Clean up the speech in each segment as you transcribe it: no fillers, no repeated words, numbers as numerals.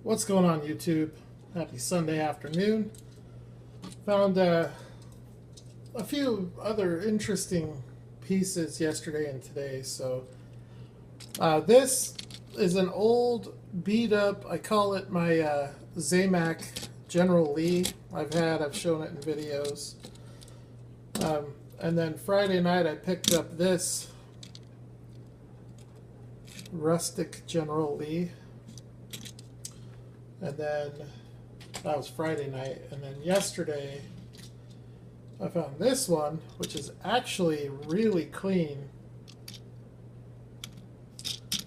What's going on, YouTube? Happy Sunday afternoon. Found a few other interesting pieces yesterday and today. So this is an old beat up, I call it my Zamac General Lee. I've shown it in videos. And then Friday night I picked up this rustic General Lee. And then that was Friday night. And then yesterday I found this one, which is actually really clean.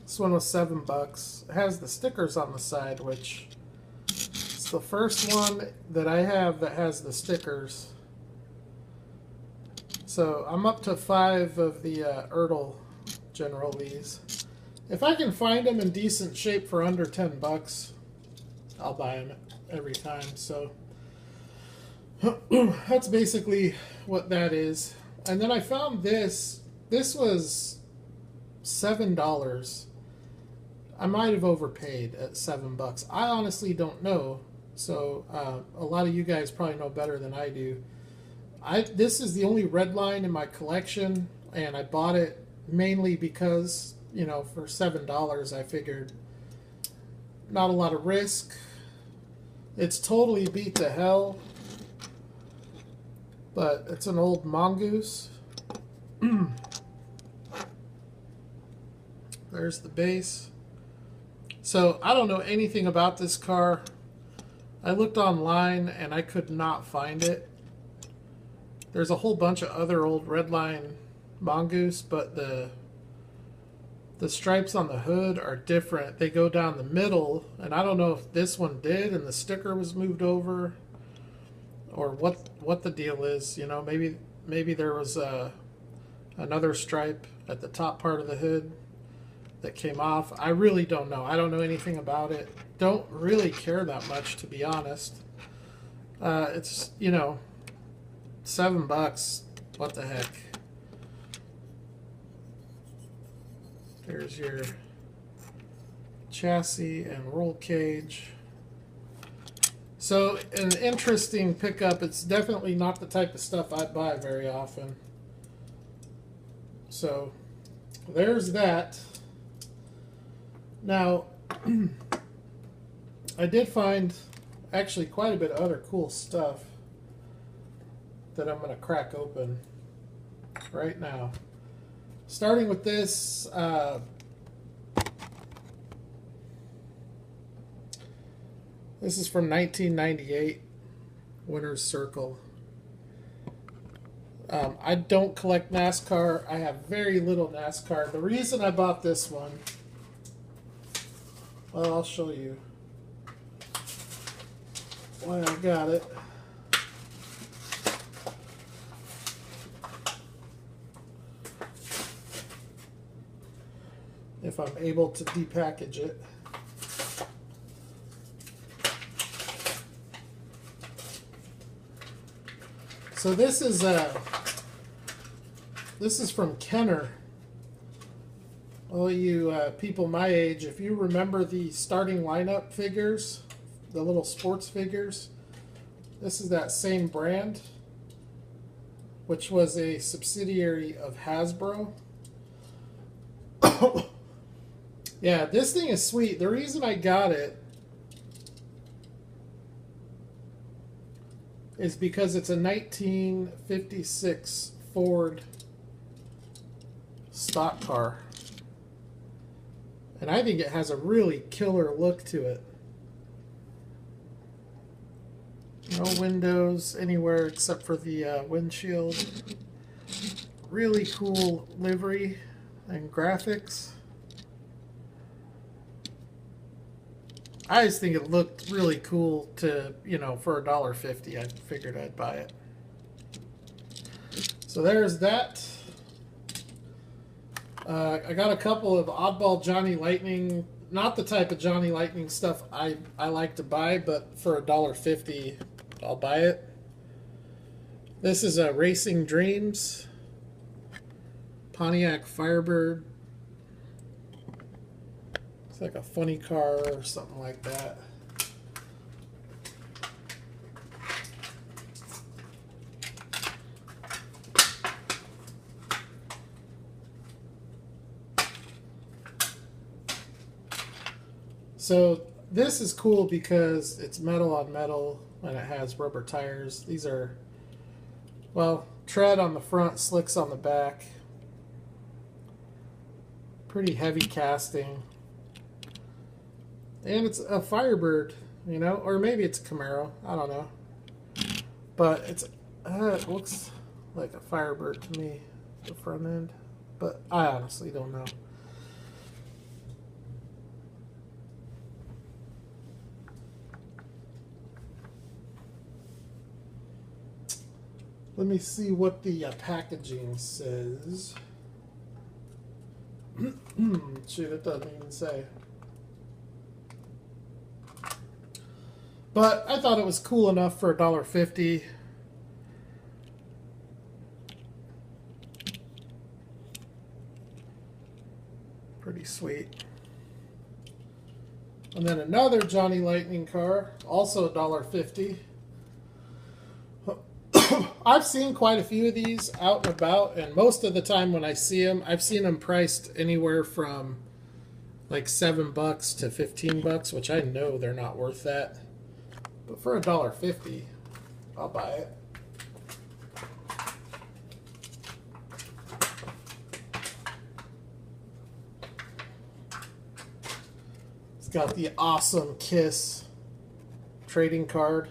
This one was $7. It has the stickers on the side, which it's the first one that I have that has the stickers. So I'm up to 5 of the Ertl General Lees. If I can find them in decent shape for under $10, I'll buy them every time. So that's basically what that is. And then I found this. This was $7. I might have overpaid at $7. I honestly don't know. So a lot of you guys probably know better than I do. This is the only red line in my collection, and I bought it mainly because, you know, for $7 I figured not a lot of risk. It's totally beat to hell, but it's an old mongoose. There's the base. So I don't know anything about this car. I looked online and I could not find it. There's a whole bunch of other old redline mongoose, but the stripes on the hood are different. They go down the middle, and I don't know if this one did and the sticker was moved over, or what the deal is. You know, maybe there was another stripe at the top part of the hood that came off. I really don't know. I don't know anything about it. Don't really care that much, to be honest. It's, you know, $7. What the heck? There's your chassis and roll cage. So an interesting pickup. It's definitely not the type of stuff I buy very often. So there's that. Now I did find actually quite a bit of other cool stuff that I'm going to crack open right now. Starting with this, this is from 1998, Winner's Circle. I don't collect NASCAR. I have very little NASCAR. The reason I bought this one, well, I'll show you why I got it. If I'm able to depackage it. So this is from Kenner. All you people my age, if you remember the starting lineup figures, the little sports figures, this is that same brand, which was a subsidiary of Hasbro. Yeah, this thing is sweet. The reason I got it is because it's a 1956 Ford stock car. And I think it has a really killer look to it. No windows anywhere except for the windshield. Really cool livery and graphics. I just think it looked really cool to, you know, for $1.50. I figured I'd buy it. So there's that. I got a couple of oddball Johnny Lightning, not the type of Johnny Lightning stuff I like to buy, but for $1.50, I'll buy it. This is a Racing Dreams Pontiac Firebird. It's like a funny car or something like that. So this is cool because it's metal on metal and it has rubber tires. These are, well, tread on the front, slicks on the back. Pretty heavy casting. And it's a Firebird, you know, or maybe it's a Camaro. I don't know. But it looks like a Firebird to me, the front end. But I honestly don't know. Let me see what the packaging says. Shoot, it doesn't even say. But I thought it was cool enough for $1.50. Pretty sweet. And then another Johnny Lightning car, also $1.50. I've seen quite a few of these out and about, and most of the time when I see them, I've seen them priced anywhere from like $7 to $15, which I know they're not worth that. But for $1.50, I'll buy it. It's got the awesome Kiss trading card.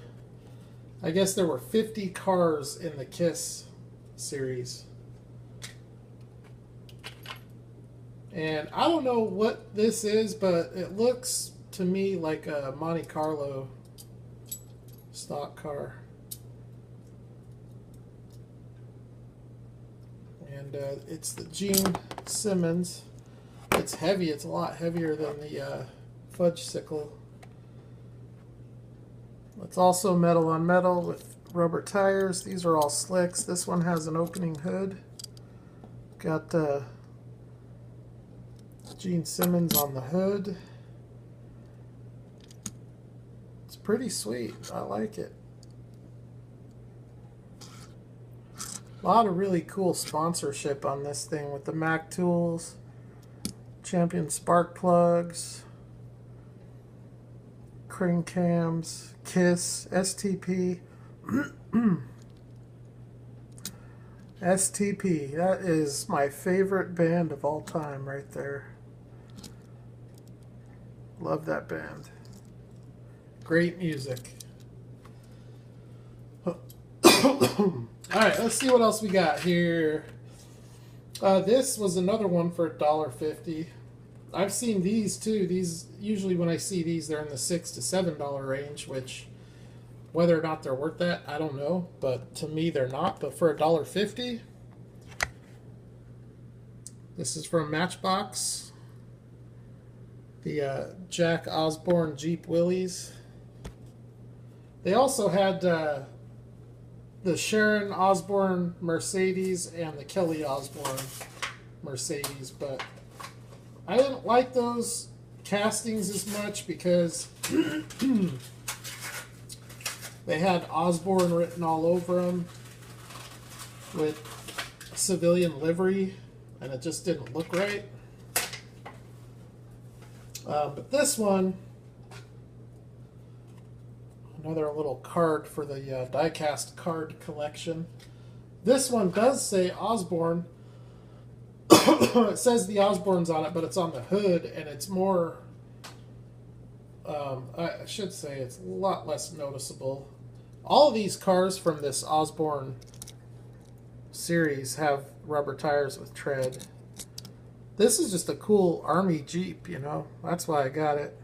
I guess there were 50 cars in the Kiss series. And I don't know what this is, but it looks to me like a Monte Carlo stock car. And it's the Gene Simmons. It's heavy. It's a lot heavier than the Fudgesicle. It's also metal on metal with rubber tires. These are all slicks. This one has an opening hood. Got Gene Simmons on the hood. It's pretty sweet. I like it. A lot of really cool sponsorship on this thing with the Mac Tools, Champion spark plugs, Crane cams, Kiss, STP. STP, that is my favorite band of all time right there. Love that band. Great music. Alright, let's see what else we got here. This was another one for $1.50. I've seen these too. These, usually when I see these, they're in the $6 to $7 range, which whether or not they're worth that, I don't know. But to me, they're not. But for $1.50, this is from Matchbox. The Jack Osborne Jeep Willys. They also had the Sharon Osbourne Mercedes and the Kelly Osbourne Mercedes, but I didn't like those castings as much because they had Osborne written all over them with civilian livery, and it just didn't look right. But this one, another little card for the diecast card collection. This one does say Osborne. It says the Osborne's on it, but it's on the hood, and it's more, I should say it's a lot less noticeable. All of these cars from this Osborne series have rubber tires with tread. This is just a cool Army Jeep, you know. That's why I got it.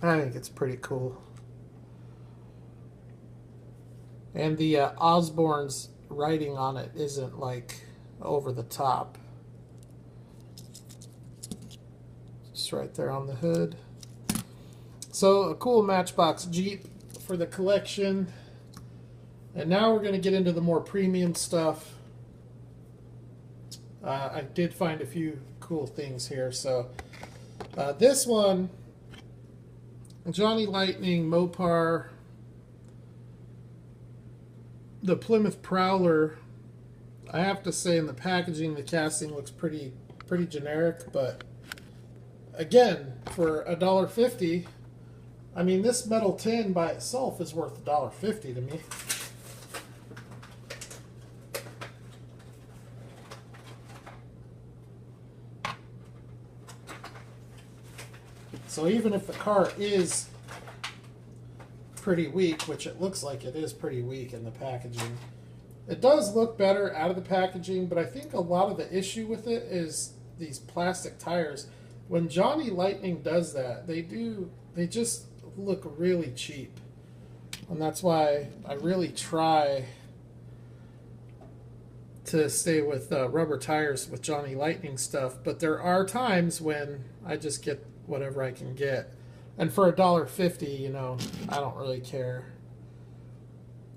I think it's pretty cool. And the Osborne's writing on it isn't like over the top. Just right there on the hood. So a cool Matchbox Jeep for the collection. And now we're going to get into the more premium stuff. I did find a few cool things here. So this one, Johnny Lightning Mopar the Plymouth Prowler, I have to say, in the packaging, the casting looks pretty generic, but again, for $1.50, I mean, this metal tin by itself is worth $1.50 to me. So even if the car is pretty weak, which it looks like it is pretty weak in the packaging, it does look better out of the packaging, but I think a lot of the issue with it is these plastic tires. When Johnny Lightning does that, they just look really cheap. And that's why I really try to stay with rubber tires with Johnny Lightning stuff. But there are times when I just get whatever I can get. And for $1.50, you know, I don't really care.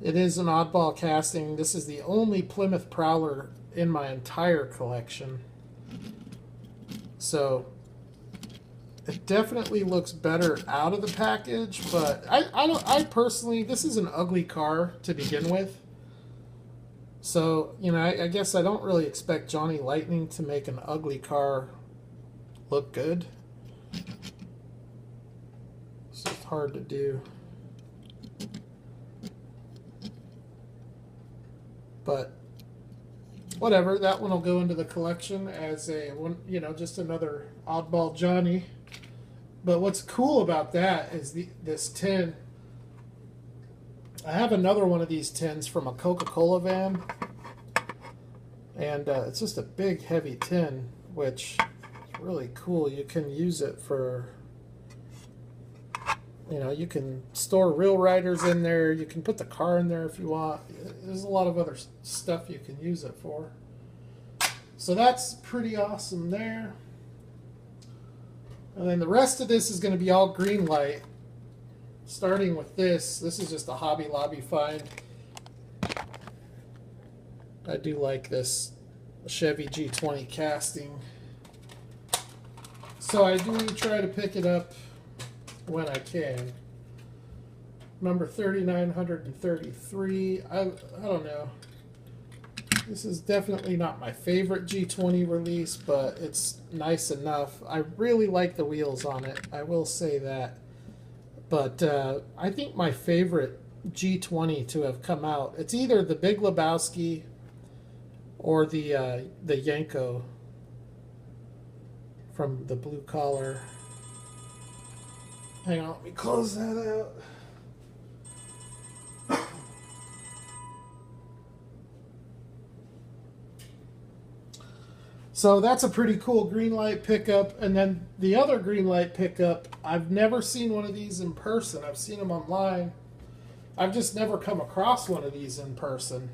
It is an oddball casting. This is the only Plymouth Prowler in my entire collection. So it definitely looks better out of the package, but I personally, this is an ugly car to begin with. So, you know, I guess I don't really expect Johnny Lightning to make an ugly car look good. It's just hard to do. But whatever, that one will go into the collection as a one, you know, just another oddball Johnny. But what's cool about that is this tin. I have another one of these tins from a Coca-Cola van, and it's just a big heavy tin, which is really cool. You can use it for, you know, you can store real riders in there. You can put the car in there if you want. There's a lot of other stuff you can use it for. So that's pretty awesome there. And then the rest of this is going to be all Greenlight. Starting with this. This is just a Hobby Lobby find. I do like this Chevy G20 casting. So I do try to pick it up when I can. Number 3933. I don't know. This is definitely not my favorite G20 release, but it's nice enough. I really like the wheels on it, I will say that. But I think my favorite G20 to have come out, it's either the Big Lebowski or the Yenko from the Blue Collar. Hang on, let me close that out. So that's a pretty cool Greenlight pickup. And then the other Greenlight pickup, I've never seen one of these in person. I've seen them online. I've just never come across one of these in person.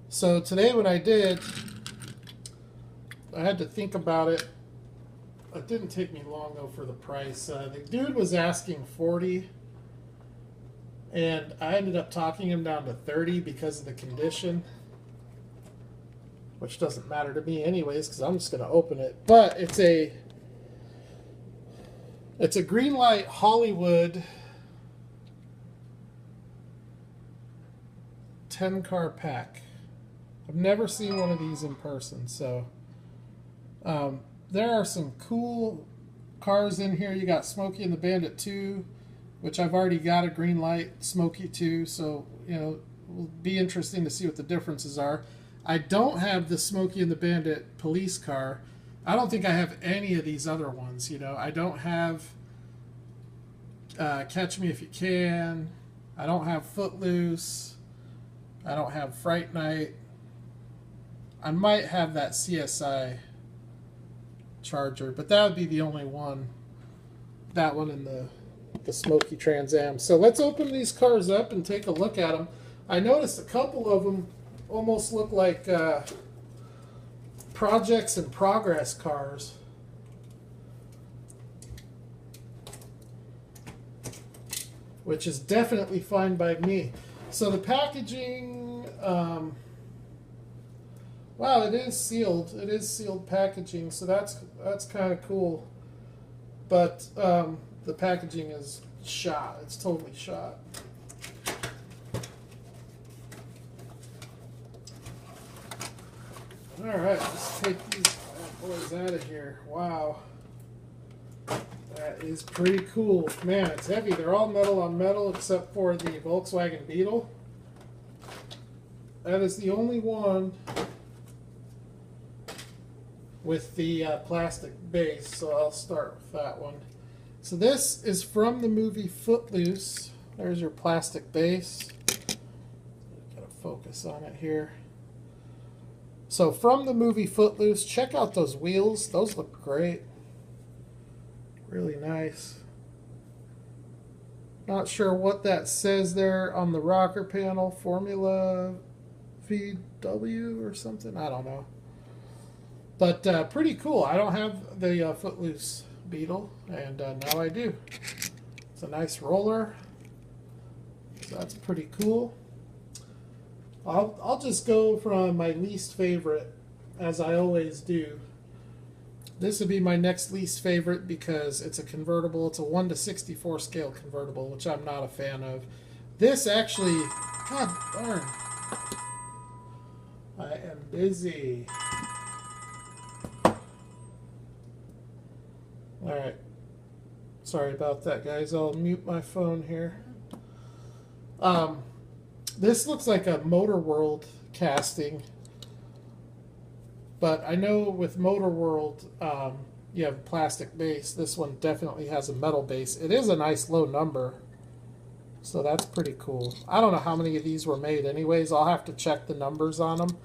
So today when I did, I had to think about it. It didn't take me long though for the price. The dude was asking $40, and I ended up talking him down to $30 because of the condition, which doesn't matter to me anyways because I'm just going to open it. But it's a Greenlight Hollywood 10-car pack. I've never seen one of these in person, so there are some cool cars in here. You got Smokey and the Bandit 2, which I've already got a Greenlight Smokey 2, so you know, it'll be interesting to see what the differences are. I don't have the Smokey and the Bandit police car. I don't think I have any of these other ones. You know, I don't have Catch Me If You Can. I don't have Footloose. I don't have Fright Night. I might have that CSI Charger, but that would be the only one. That one and the Smokey Trans Am. So let's open these cars up and take a look at them. I noticed a couple of them almost look like projects in progress cars. Which is definitely fine by me. So the packaging, wow, it is sealed. It is sealed packaging, so that's kind of cool. But the packaging is shot. It's totally shot. Alright, let's take these bad boys out of here. Wow. That is pretty cool. Man, it's heavy. They're all metal on metal except for the Volkswagen Beetle. That is the only one with the plastic base, so I'll start with that one. So this is from the movie Footloose. There's your plastic base. Gotta focus on it here. So from the movie Footloose, check out those wheels. Those look great. Really nice. Not sure what that says there on the rocker panel. Formula VW or something? I don't know. But pretty cool. I don't have the Footloose Beetle, and now I do. It's a nice roller. So that's pretty cool. I'll just go from my least favorite, as I always do. This would be my next least favorite because it's a convertible. It's a 1:64 scale convertible, which I'm not a fan of. This actually, god darn, I am busy. Alright, sorry about that, guys. I'll mute my phone here. This looks like a Motor World casting. But I know with Motor World, you have a plastic base. This one definitely has a metal base. It is a nice low number. So that's pretty cool. I don't know how many of these were made anyways. I'll have to check the numbers on them.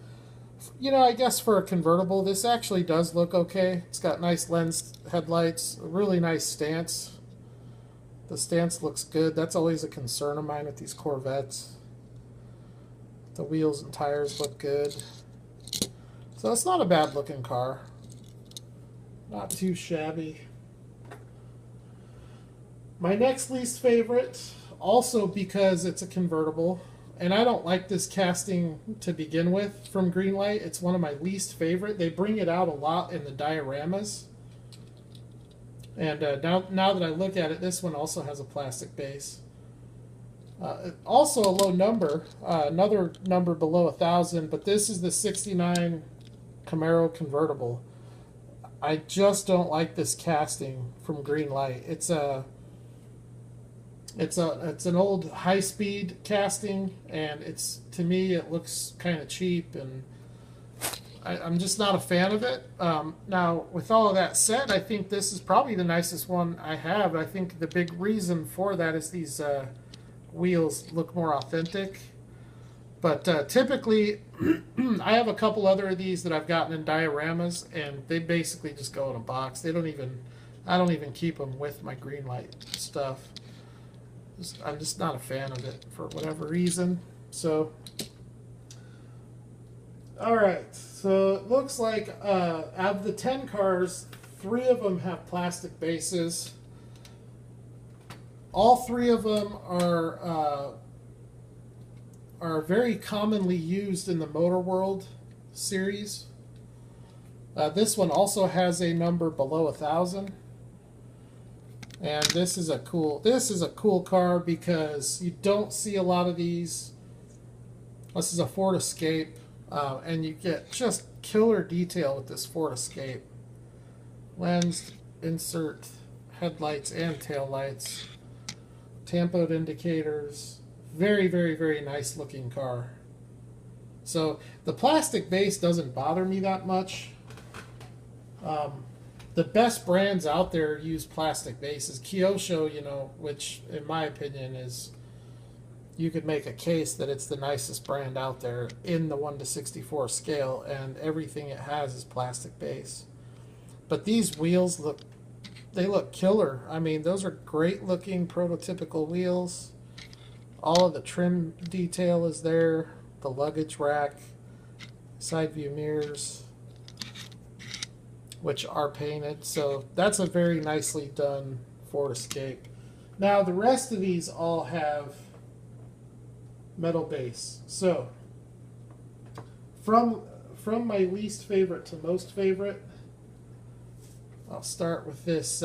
You know, I guess for a convertible, this actually does look okay. It's got nice lens headlights, a really nice stance. The stance looks good. That's always a concern of mine with these Corvettes. The wheels and tires look good. So it's not a bad looking car. Not too shabby. My next least favorite, also because it's a convertible, and I don't like this casting to begin with from Greenlight. It's one of my least favorite. They bring it out a lot in the dioramas. And now that I look at it, this one also has a plastic base. Also a low number, another number below 1,000, but this is the 69 Camaro convertible. I just don't like this casting from Greenlight. It's an old high-speed casting, and to me it looks kind of cheap, and I'm just not a fan of it. Now, with all of that said, I think this is probably the nicest one I have. I think the big reason for that is these wheels look more authentic. But typically, I have a couple other of these that I've gotten in dioramas, and they basically just go in a box. I don't even keep them with my Greenlight stuff. I'm just not a fan of it for whatever reason. So, all right. So it looks like out of the 10 cars, 3 of them have plastic bases. All 3 of them are very commonly used in the Motor World series. This one also has a number below 1,000. And this is a cool car because you don't see a lot of these. This is a Ford Escape, and you get just killer detail with this Ford Escape. Lens, insert, headlights and tail lights, tampoed indicators. Very, very, very nice looking car. So the plastic base doesn't bother me that much. The best brands out there use plastic bases. Kyosho, which in my opinion is, you could make a case that it's the nicest brand out there in the 1:64 scale, and everything it has is plastic base. But these wheels look killer. I mean, those are great looking prototypical wheels. All of the trim detail is there. The luggage rack, side view mirrors, which are painted. So that's a very nicely done Ford Escape. Now the rest of these all have metal base. So from my least favorite to most favorite, I'll start with this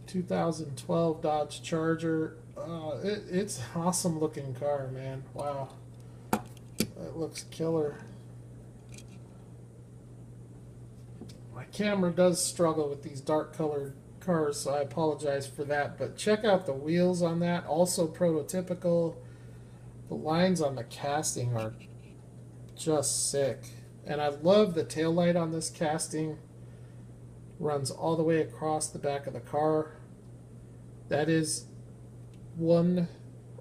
2012 Dodge Charger. It's an awesome looking car, man. Wow. That looks killer. camera does struggle with these dark colored cars, so I apologize for that. But check out the wheels on that, also prototypical. The lines on the casting are just sick. And I love the taillight on this casting. Runs all the way across the back of the car. That is one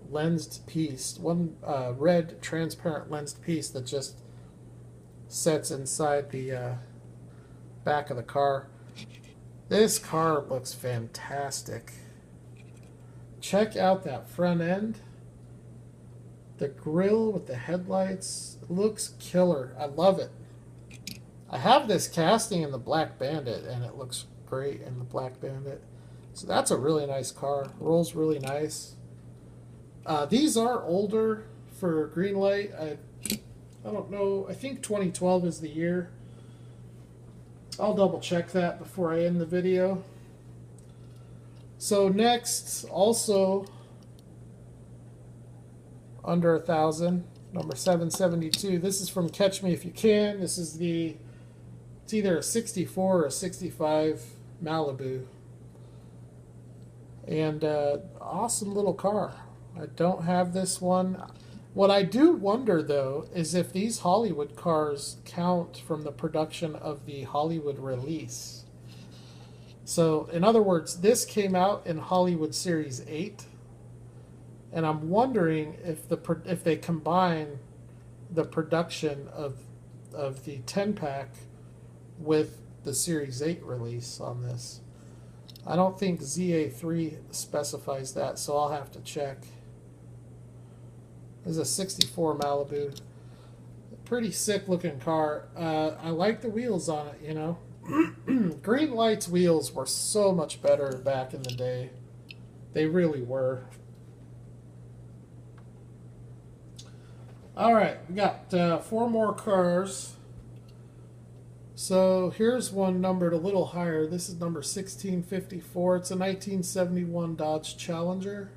lensed piece, one red transparent lensed piece that just sets inside the back of the car. This car looks fantastic. Check out that front end. The grille with the headlights looks killer. I love it. I have this casting in the Black Bandit, and it looks great in the Black Bandit. So that's a really nice car. Rolls really nice. These are older for Greenlight. I don't know. I think 2012 is the year. I'll double check that before I end the video. So next, also under 1,000, number 772. This is from Catch Me If You Can. This is it's either a 64 or a 65 Malibu. And awesome little car. I don't have this one. What I do wonder, though, is if these Hollywood cars count from the production of the Hollywood release. So, in other words, this came out in Hollywood Series 8. And I'm wondering if they combine the production of the 10-pack with the Series 8 release on this. I don't think ZA3 specifies that, so I'll have to check. This is a 64 Malibu. Pretty sick looking car. I like the wheels on it, you know. Greenlight's wheels were so much better back in the day. They really were. Alright, we got 4 more cars. So here's one numbered a little higher. This is number 1654. It's a 1971 Dodge Challenger.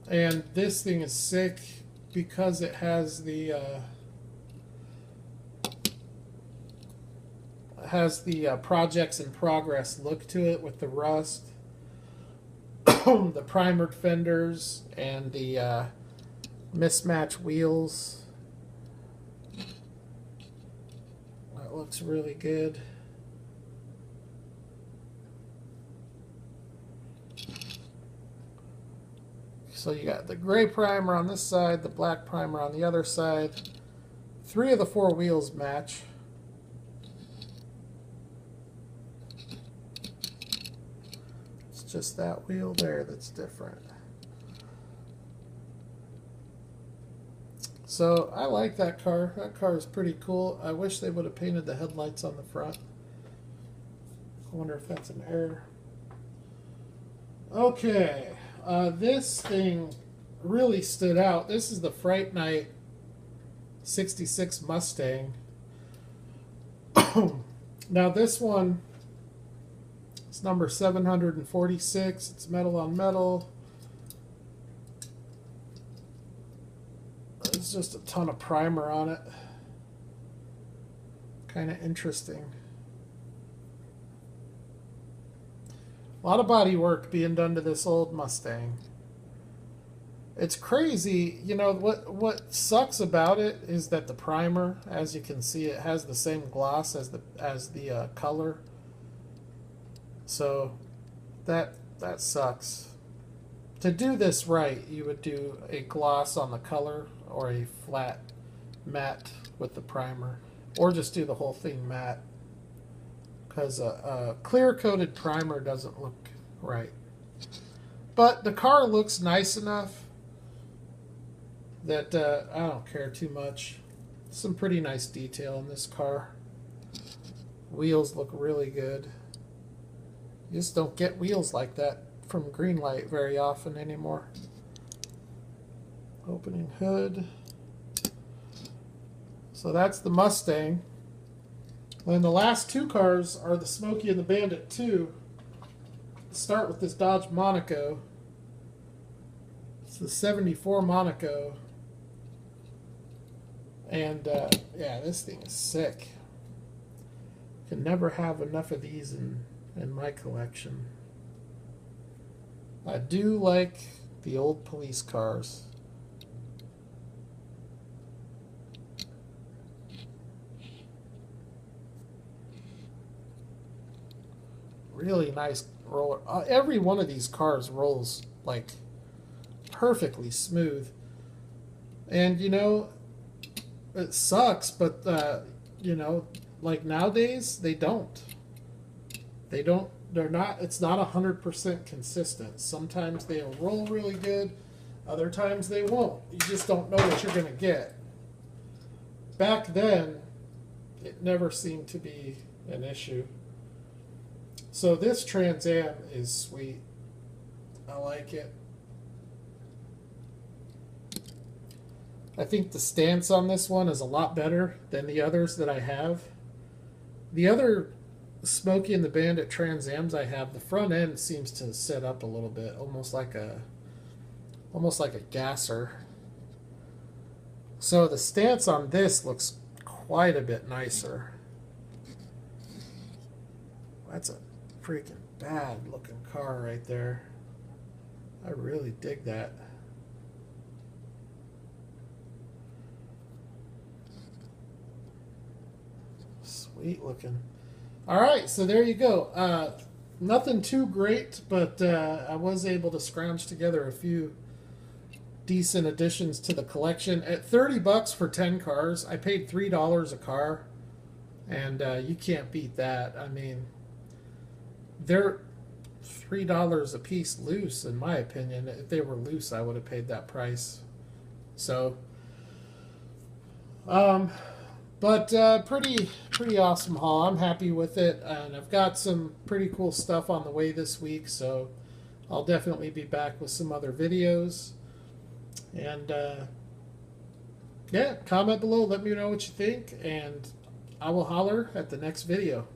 And this thing is sick because it has the projects in progress look to it with the rust, the primered fenders, and the mismatched wheels. That looks really good. So you got the gray primer on this side, the black primer on the other side. 3 of the 4 wheels match. It's just that wheel there that's different. So I like that car. That car is pretty cool. I wish they would have painted the headlights on the front. I wonder if that's an error. Okay. This thing really stood out. This is the Fright Night 66 Mustang. Now this one is number 746. It's metal on metal. There's just a ton of primer on it. Kind of interesting. A lot of body work being done to this old Mustang. It's crazy. You know, what sucks about it is that the primer, as you can see, it has the same gloss as the color. So that sucks. To do this right, you would do a gloss on the color or a flat matte with the primer, or just do the whole thing matte. Because a clear-coated primer doesn't look right. But the car looks nice enough that I don't care too much. Some pretty nice detail in this car. Wheels look really good. You just don't get wheels like that from Greenlight very often anymore. Opening hood. So that's the Mustang. And the last 2 cars are the Smokey and the Bandit 2. Let's start with this Dodge Monaco. It's the 74 Monaco. And yeah, this thing is sick. Can never have enough of these in my collection. I do like the old police cars. Really nice roller. Every one of these cars rolls like perfectly smooth. And you know, it sucks, but you know, like nowadays they don't. They're not. It's not 100% consistent. Sometimes they'll roll really good. Other times they won't. You just don't know what you're gonna get. Back then, it never seemed to be an issue. So this Trans Am is sweet. I like it. I think the stance on this one is a lot better than the others that I have. The other Smokey and the Bandit Trans Ams I have, the front end seems to set up a little bit, almost like a gasser. So the stance on this looks quite a bit nicer. That's a freaking bad looking car right there. I really dig that. Sweet looking. All right, so there you go. Nothing too great, but I was able to scrounge together a few decent additions to the collection. At $30 for 10 cars, I paid $3 a car, and you can't beat that. I mean, they're $3 a piece loose, in my opinion. If they were loose, I would have paid that price. So, but pretty awesome haul. I'm happy with it, and I've got some pretty cool stuff on the way this week, so I'll definitely be back with some other videos. And yeah, comment below, let me know what you think, and I will holler at the next video.